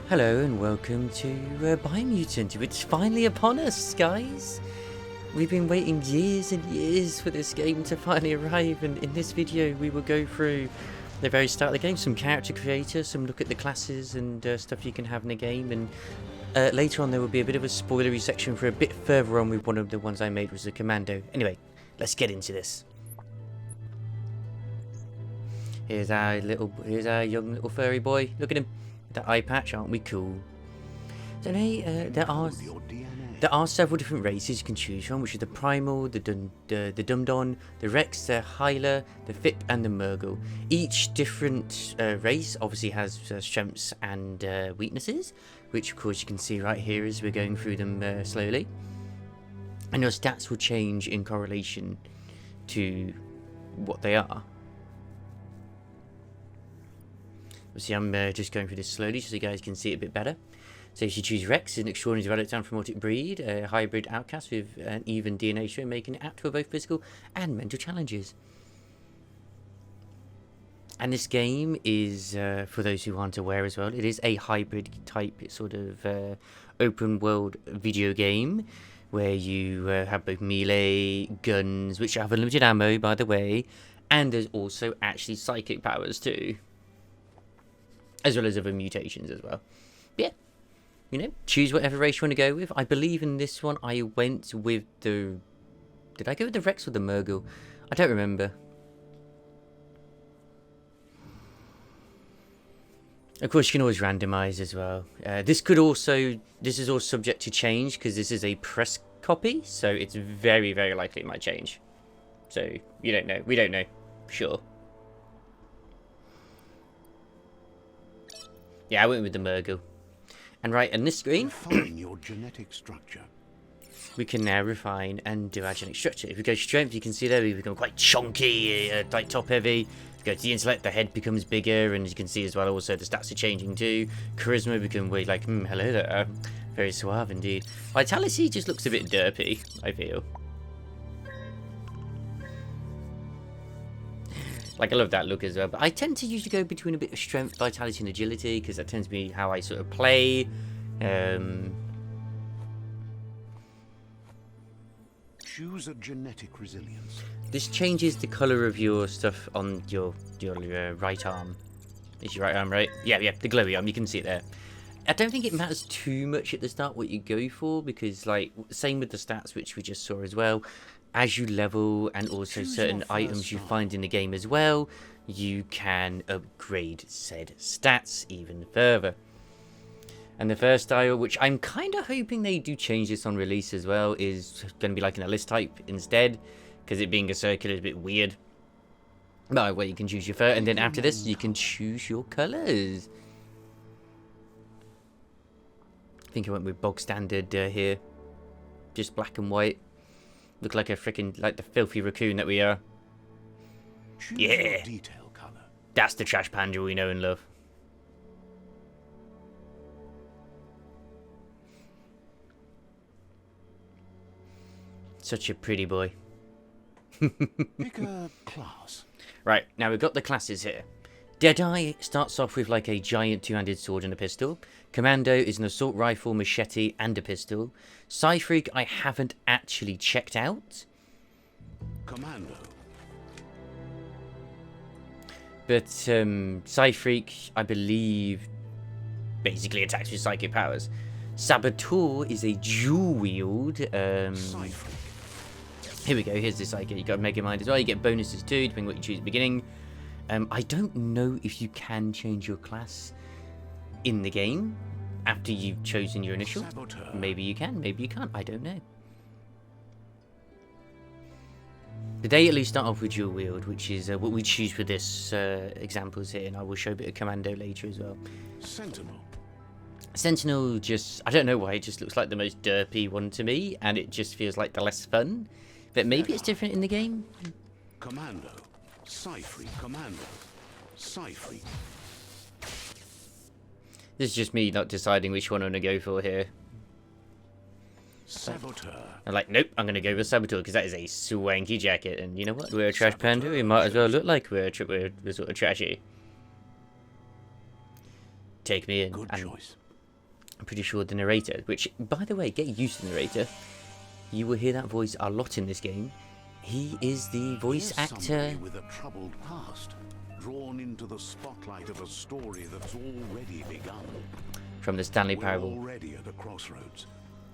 Hello and welcome to Biomutant. It's finally upon us, guys! We've been waiting years and years for this game to finally arrive, and in this video we will go through the very start of the game, some character creator, some look at the classes and stuff you can have in the game, and later on there will be a bit of a spoilery section for a bit further on with one of the ones I made was a commando. Anyway, let's get into this. Here's our young little furry boy. Look at him. That eye patch, aren't we cool? So there are several different races you can choose from, which are the Primal, the Dumdon, the Rex, the Hyla, the Fip, and the Murgle. Each different race obviously has strengths and weaknesses, which of course you can see right here as we're going through them slowly. And your stats will change in correlation to what they are. See, I'm just going through this slowly so you guys can see it a bit better. So if you choose Rex, an extraordinary developed anthropomorphic breed, a hybrid outcast with an even DNA show, making it apt for both physical and mental challenges. And this game is, for those who aren't aware as well, it is a hybrid type sort of open world video game where you have both melee, guns, which have unlimited ammo by the way, and there's also actually psychic powers too. As well as other mutations as well. Yeah, you know, choose whatever race you want to go with. I believe in this one I went with the... Did I go with the Rex or the Murgle? I don't remember. Of course, you can always randomize as well. This is all subject to change because this is a press copy, so it's very, very likely it might change. So, you don't know. We don't know. Sure. Yeah, I went with the Murgle. And right on this screen, refine your genetic structure. We can now refine and do our genetic structure. If we go strength, you can see there we become quite chunky, like top heavy. If we go to the intellect, the head becomes bigger, and as you can see as well, also the stats are changing too. Charisma become way like, hello there, very suave indeed. Vitality just looks a bit derpy, I feel. Like, I love that look as well, but I tend to usually go between a bit of strength, vitality, and agility, because that tends to be how I sort of play. Choose a genetic resilience. This changes the colour of your stuff on your right arm. Is your right arm right? Yeah, the glowy arm, you can see it there. I don't think it matters too much at the start what you go for, because, like, same with the stats, which we just saw as well. As you level and also certain items you find in the game as well, you can upgrade said stats even further. And the first style, which I'm kind of hoping they do change this on release as well, is going to be like an list type instead, because it being a circular is a bit weird. But well, you can choose your fur, and then after this you can choose your colours. I think I went with bog standard here, just black and white. Look like a freaking, like the filthy raccoon that we are. Choose yeah! Detail color. That's the trash panda we know and love. Such a pretty boy. Pick a class. Right, now we've got the classes here. Deadeye starts off with like a giant two-handed sword and a pistol. Commando is an assault rifle, machete, and a pistol. Psyfreak I haven't actually checked out. Commando. But Psyfreak, I believe, basically attacks with psychic powers. Saboteur is a dual wield. Psyfreak. Here we go, here's the psychic. You got Mega Mind as well. You get bonuses too, depending on what you choose at the beginning. I don't know if you can change your class in the game after you've chosen your initial. Saboteur. Maybe you can, maybe you can't, I don't know. Today at least start off with dual wield, which is what we choose for this examples here, and I will show a bit of commando later as well. Sentinel. Sentinel just, I don't know why, it just looks like the most derpy one to me, and it just feels like the less fun. But maybe it's different in the game. Commando. Psyfreak. Commando. Psyfreak. This is just me not deciding which one I'm going to go for here. Saboteur. I'm like, nope, I'm going to go with Saboteur because that is a swanky jacket. And you know what? We're a trash panda. We might as well look like we're sort of trashy. Take me in. Good choice. I'm pretty sure the narrator, which, by the way, get used to the narrator. You will hear that voice a lot in this game. He is the voice Here's actor. somebody with a troubled past, drawn into the spotlight of a story that's already begun. From the Stanley We're Parable. already at a crossroads.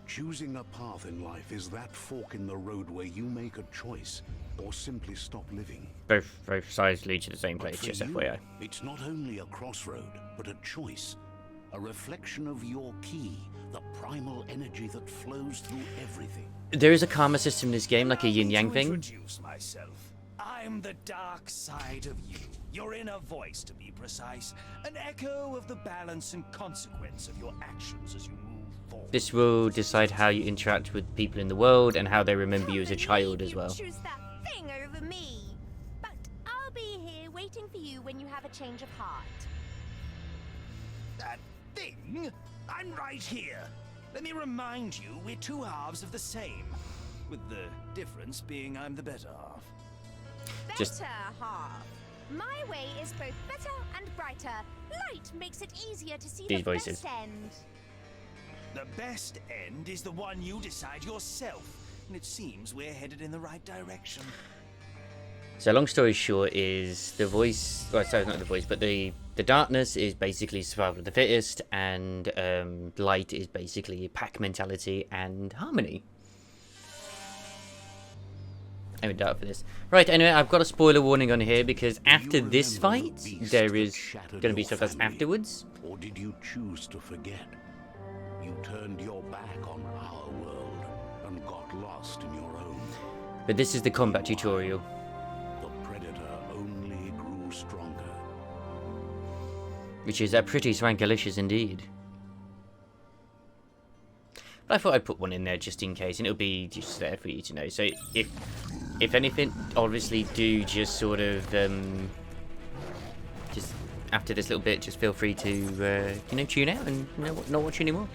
Choosing a path in life is that fork in the road where you make a choice or simply stop living. Both sides lead to the same But place, for just you, FYI. it's not only a crossroad, but a choice. A reflection of your key, the primal energy that flows through everything. There is a karma system in this game, like a yin-yang thing. Introduce myself. I'm the dark side of you. Your inner voice, to be precise. An echo of the balance and consequence of your actions as you move forward. This will decide how you interact with people in the world and how they remember you as a child as well. Choose that thing over me. But I'll be here waiting for you when you have a change of heart. That thing? I'm right here. Let me remind you, we're two halves of the same. With the difference being I'm the better half. Just- Better half. My way is both better and brighter. Light makes it easier to see These the voices. best end. The best end is the one you decide yourself. And it seems we're headed in the right direction. So long story short is the voice, well, sorry, not the voice, but the darkness is basically survival of the fittest, and light is basically pack mentality and harmony. I'm dark for this. Right, anyway, I've got a spoiler warning on here because after You this remember fight, the beast there that is shattered going to be your stuff that's family? afterwards. Or did you choose to forget? You turned your back on our world and got lost in your own. But this is the combat tutorial. The predator only grew stronger. Which is pretty swankalicious indeed. But I thought I'd put one in there just in case, and it'll be just there for you to know. So if anything, obviously do just sort of just after this little bit, just feel free to tune out and not watch anymore.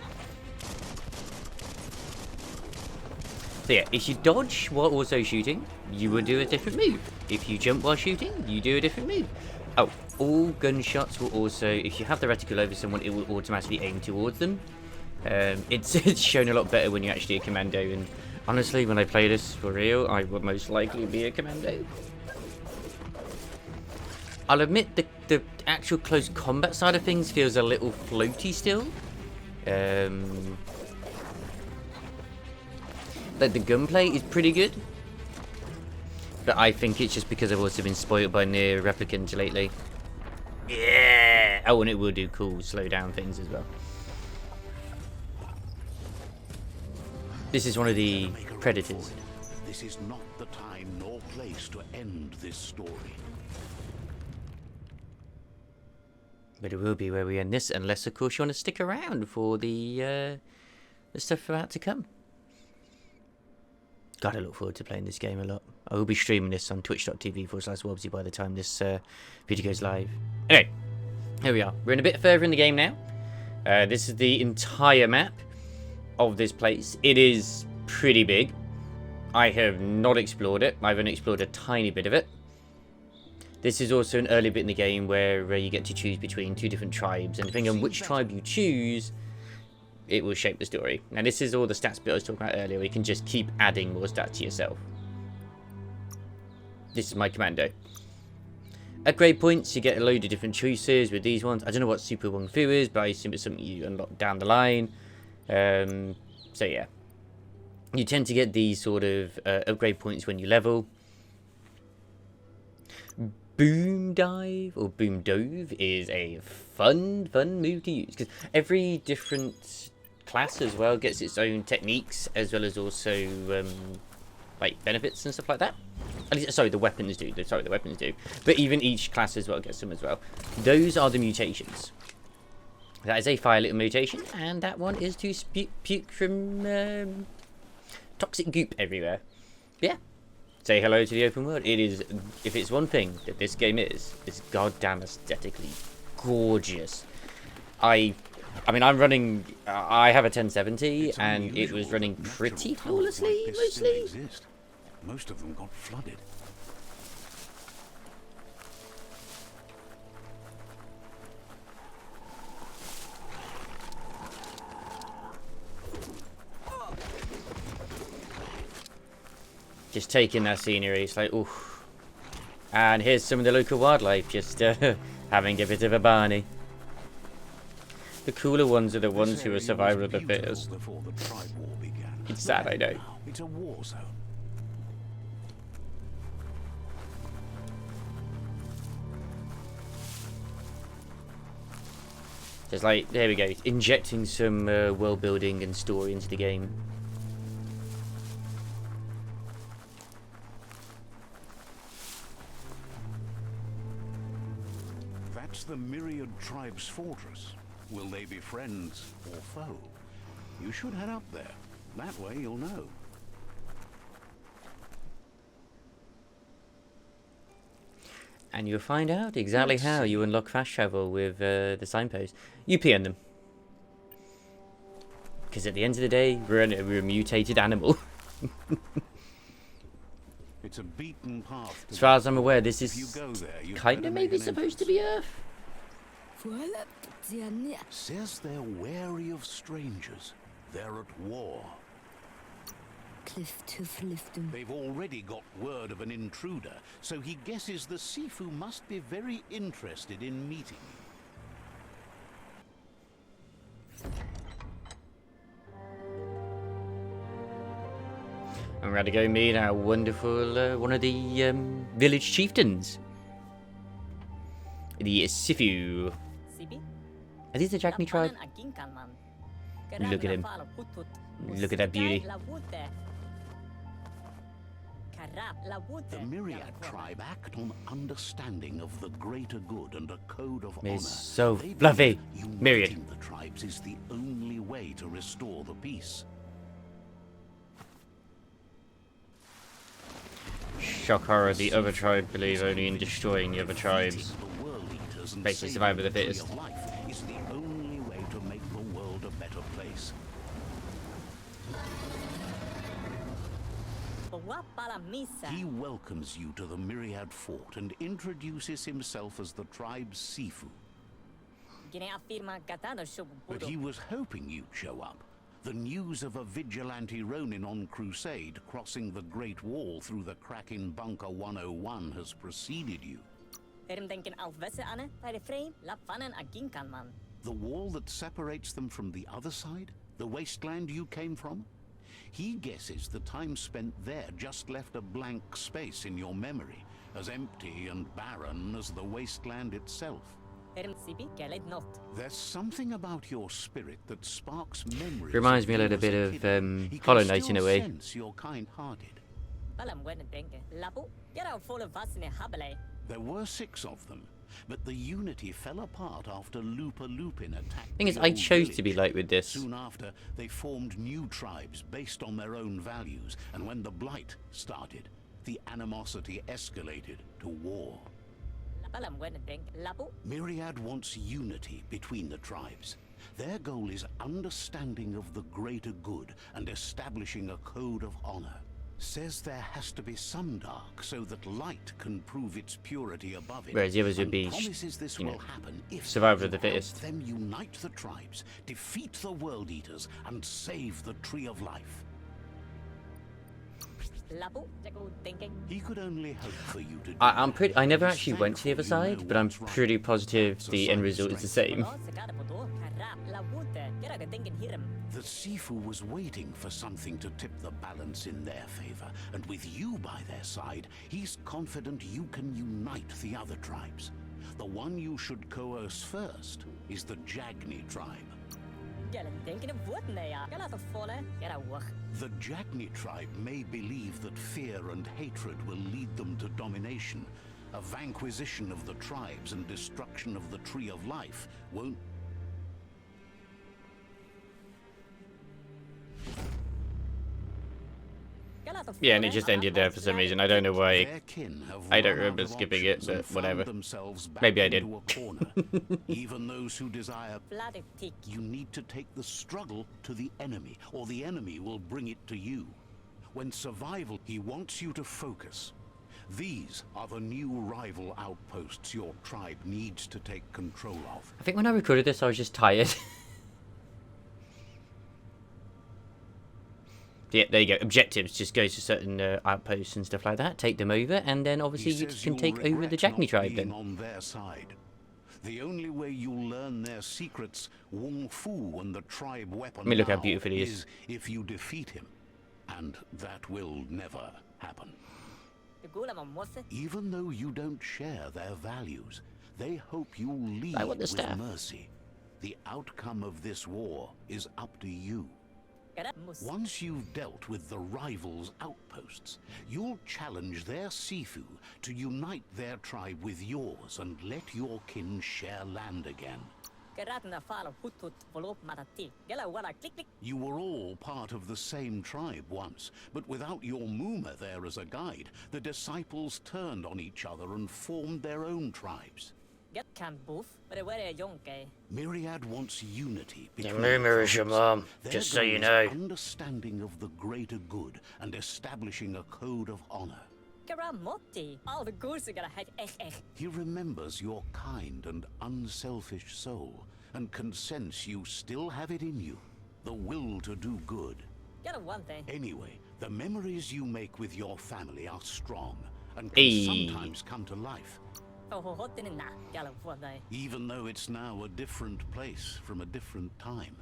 So yeah, if you dodge while also shooting, you will do a different move. If you jump while shooting, you do a different move. Oh, all gunshots will also, if you have the reticle over someone, it will automatically aim towards them. It's shown a lot better when you're actually a commando, and honestly, when I play this for real, I would most likely be a commando. I'll admit the actual close combat side of things feels a little floaty still. Like the gunplay is pretty good, but I think it's just because I've also been spoiled by near replicants lately. Yeah! Oh, and it will do cool slow down things as well. This is one of the Make a run predators. for it. This is not the time nor place to end this story. But it will be where we end this, unless of course you want to stick around for the stuff about to come. God, I look forward to playing this game a lot. I will be streaming this on twitch.tv/Wobsy by the time this video goes live. Anyway, here we are. We're in a bit further in the game now. This is the entire map of this place. It is pretty big. I have not explored it. I've only explored a tiny bit of it. This is also an early bit in the game where you get to choose between two different tribes, and depending on which tribe you choose, it will shape the story. Now this is all the stats bit I was talking about earlier, where you can just keep adding more stats to yourself. This is my commando. Upgrade points, you get a load of different choices with these ones. I don't know what Super Wung-Fu is, but I assume it's something you unlock down the line. So yeah. You tend to get these sort of upgrade points when you level. Boom dive or boom dove is a fun move to use, because every different class as well gets its own techniques, as well as also like benefits and stuff like that. At least, sorry, the weapons do. Sorry, the weapons do. But even each class as well gets them as well. Those are the mutations. That is a fire little mutation, and that one is to puke from toxic goop everywhere. Yeah. Say hello to the open world. It is, if it's one thing that this game is, it's goddamn aesthetically gorgeous. I mean, I'm running, I have a 1070, It's and it unusual was running that natural pretty talents flawlessly, like this still mostly. exist. Most of them got flooded. Just taking that scenery, it's like, oof. And here's some of the local wildlife, just having a bit of a barney. The cooler ones are the ones who are survival of the fittest. It's sad, I know. It's a war zone. Just like, there we go, injecting some world building and story into the game. That's the Myriad Tribe's fortress. Will they be friends or foe? You should head up there. That way you'll know. And you'll find out exactly how you unlock fast travel with the signpost. You pee on them. Because at the end of the day, we're a mutated animal. It's a beaten path. As far as I'm aware, this If you is go there, you'd kind better of make maybe an supposed to entrance. be Earth. Says they're wary of strangers. They're at war. They've already got word of an intruder, so he guesses the Sifu must be very interested in meeting you. I'm ready to go meet our wonderful, one of the village chieftains. The Sifu. Are these the Jagni Tribe? Look at him. Look at that beauty. The Myriad Tribe act on understanding of the greater good and a code of honor. It's so They fluffy. believe Myriad. uniting the tribes is the only way to restore the peace. Shock horror, the other tribe believe only in destroying the other tribes. Defeating the world eaters and Basically saving survival of the tree fittest. life is the only way to make the world a better place. He welcomes you to the Myriad Fort and introduces himself as the tribe's Sifu. But he was hoping you'd show up. The news of a vigilante Ronin on crusade crossing the Great Wall through the crack in Bunker 101 has preceded you. The wall that separates them from the other side? The wasteland you came from? He guesses the time spent there just left a blank space in your memory, as empty and barren as the wasteland itself. There's something about your spirit that sparks memories. Reminds me a you little as bit kid. of He can Hollow Knight in still a way. sense you're kind-hearted. There were 6 of them, but the unity fell apart after Lupa-Lupin attacked. Thing is, the I old chose to be village. like with this. Soon after, they formed new tribes based on their own values, and when the Blight started, the animosity escalated to war. Myriad wants unity between the tribes. Their goal is understanding of the greater good and establishing a code of honor. Says there has to be some dark so that light can prove its purity above it. Whereas the others would and be, promises this you know, will happen if survival of you the fittest. help them unite the tribes, defeat the World Eaters, and save the Tree of Life. He could only hope for you to do I'm that. pretty. I never He's actually went to the other thankful you side, know but I'm what's right. pretty positive It's a the sign end of result is the strength. same. The Sifu was waiting for something to tip the balance in their favor, and with you by their side, he's confident you can unite the other tribes. The one you should coerce first is the Jagni Tribe. The Jagni Tribe may believe that fear and hatred will lead them to domination. A vanquisition of the tribes and destruction of the Tree of Life won't. Yeah, and it just ended there for some reason. I don't know why. Their kin have I don't run remember out of skipping it, options and but whatever. found themselves back Maybe I did. into a corner. Even those who desire, you need to take the struggle to the enemy, or the enemy will bring it to you. When survival, he wants you to focus. These are the new rival outposts your tribe needs to take control of. I think when I recorded this, I was just tired. Yeah, there you go. Objectives. Just go to certain outposts and stuff like that. Take them over, and then obviously you can take over the Jagni Tribe then. On their side. The only way you'll learn their secrets, Wung-Fu and the tribe weapon I mean, look how now, beautiful he is. if you defeat him. And that will never happen. Even though you don't share their values, they hope you'll lead I want the with staff. mercy. The outcome of this war is up to you. Once you've dealt with the rivals' outposts, you'll challenge their Sifu to unite their tribe with yours and let your kin share land again. You were all part of the same tribe once, but without your Muma there as a guide, the disciples turned on each other and formed their own tribes. Myriad wants unity between Muma is your mom, Their just so goal you is know. Understanding of the greater good and establishing a code of honor. He remembers your kind and unselfish soul and can sense you still have it in you, the will to do good. Anyway, the memories you make with your family are strong and can sometimes come to life. Even though it's now a different place from a different time.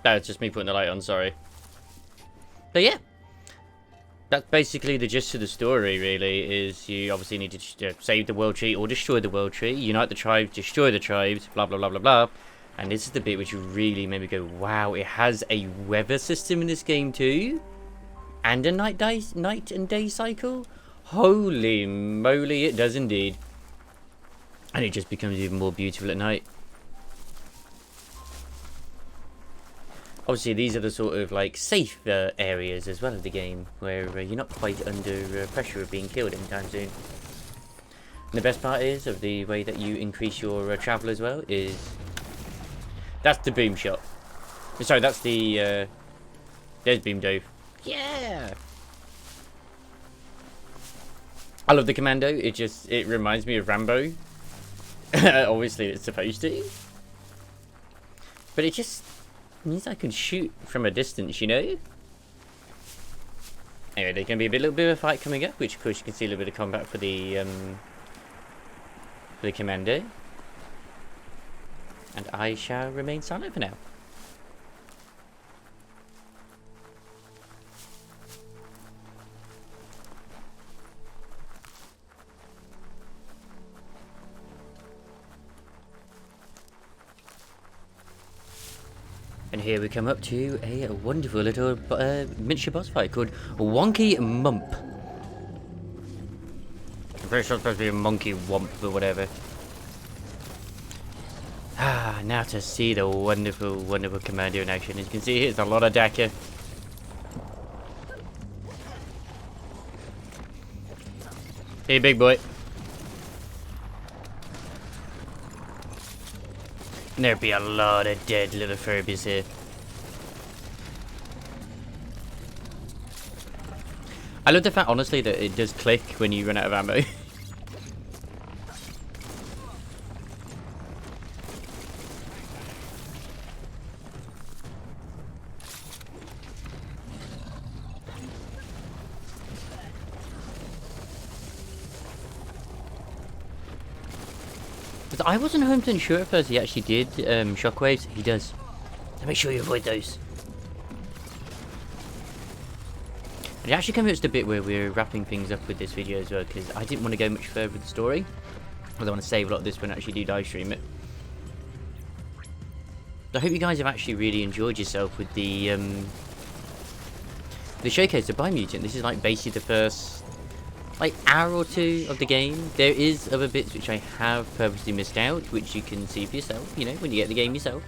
That's just me putting the light on, sorry. But yeah, that's basically the gist of the story, really, is you obviously need to save the world tree or destroy the world tree, unite the tribes, destroy the tribes, blah, blah, blah, blah, blah. And this is the bit which really made me go, wow, it has a weather system in this game too? And a night and day cycle? Holy moly, it does indeed. And it just becomes even more beautiful at night. Obviously, these are the sort of like safe areas as well of the game, where you're not quite under pressure of being killed anytime soon. And the best part is of the way that you increase your travel as well is that's the boom shot. Sorry, that's the there's beam dove. Yeah. I love the commando. It reminds me of Rambo. Obviously, it's supposed to, but it just means I can shoot from a distance, you know? Anyway, there's going to be a little bit of a fight coming up, which of course you can see a little bit of combat for the commando. And I shall remain silent for now. And here we come up to a wonderful little miniature boss fight called Wonky Mump. I'm pretty sure it's supposed to be a monkey wump or whatever. Ah, now to see the wonderful, wonderful commando in action. As you can see, here's a lot of Daka. Hey, big boy. And there'd be a lot of dead little Furbies here. I love the fact, honestly, that it does click when you run out of ammo. I wasn't 100% sure at first he actually did shockwaves. He does. So make sure you avoid those. And it actually comes to the bit where we're wrapping things up with this video as well, because I didn't want to go much further with the story. I want to save a lot of this when I actually do live stream it. I hope you guys have actually really enjoyed yourself with the showcase of Biomutant. This is like basically the first like hour or two of the game. There is other bits which I have purposely missed out, which you can see for yourself, you know, when you get the game yourself.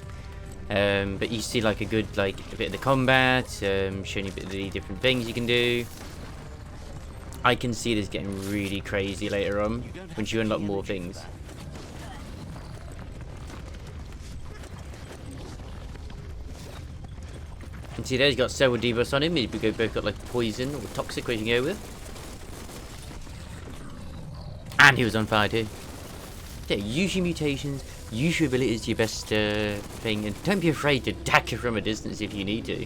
But you see like a good, like a bit of the combat, showing you a bit of the different things you can do. I can see this getting really crazy later on, once you unlock more things. And see there, he's got several debuffs on him. He's both got like poison or toxic, which you can go with. And he was on fire too. Yeah, use your mutations, use your abilities to your best thing, and don't be afraid to dagger from a distance if you need to.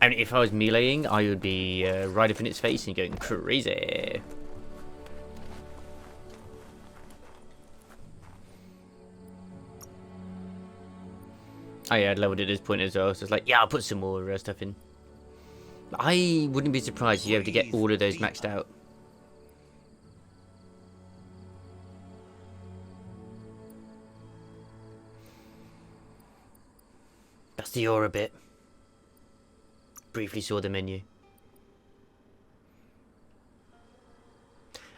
I mean, if I was meleeing, I would be right up in its face and going crazy. Oh yeah, I'd leveled it at this point as well, so it's like, yeah, I'll put some more stuff in. I wouldn't be surprised if you were able to get all of those maxed out. That's the aura bit. Briefly saw the menu.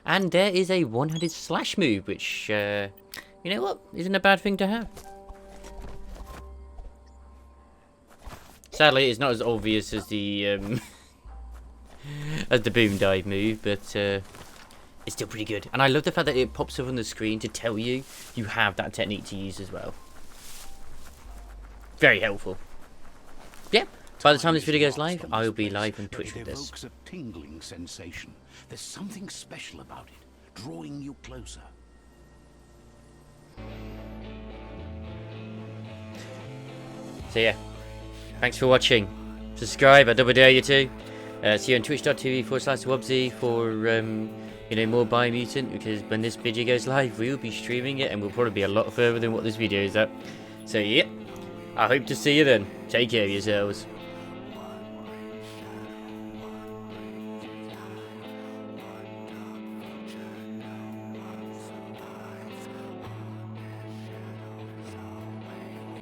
And there is a one-handed slash move, which, you know what, isn't a bad thing to have. Sadly, it's not as obvious as the as the boom dive move, but it's still pretty good. And I love the fact that it pops up on the screen to tell you you have that technique to use as well. Very helpful. Yeah. By the time this video goes live, I will be live on Twitch with this. It evokes a tingling sensation. There's something special about it, drawing you closer. So yeah, thanks for watching. Subscribe, I double dare you to. See you on twitch.tv/Wubsy for you know, more Biomutant, because when this video goes live, we will be streaming it and we'll probably be a lot further than what this video is at. So yeah, I hope to see you then. Take care of yourselves.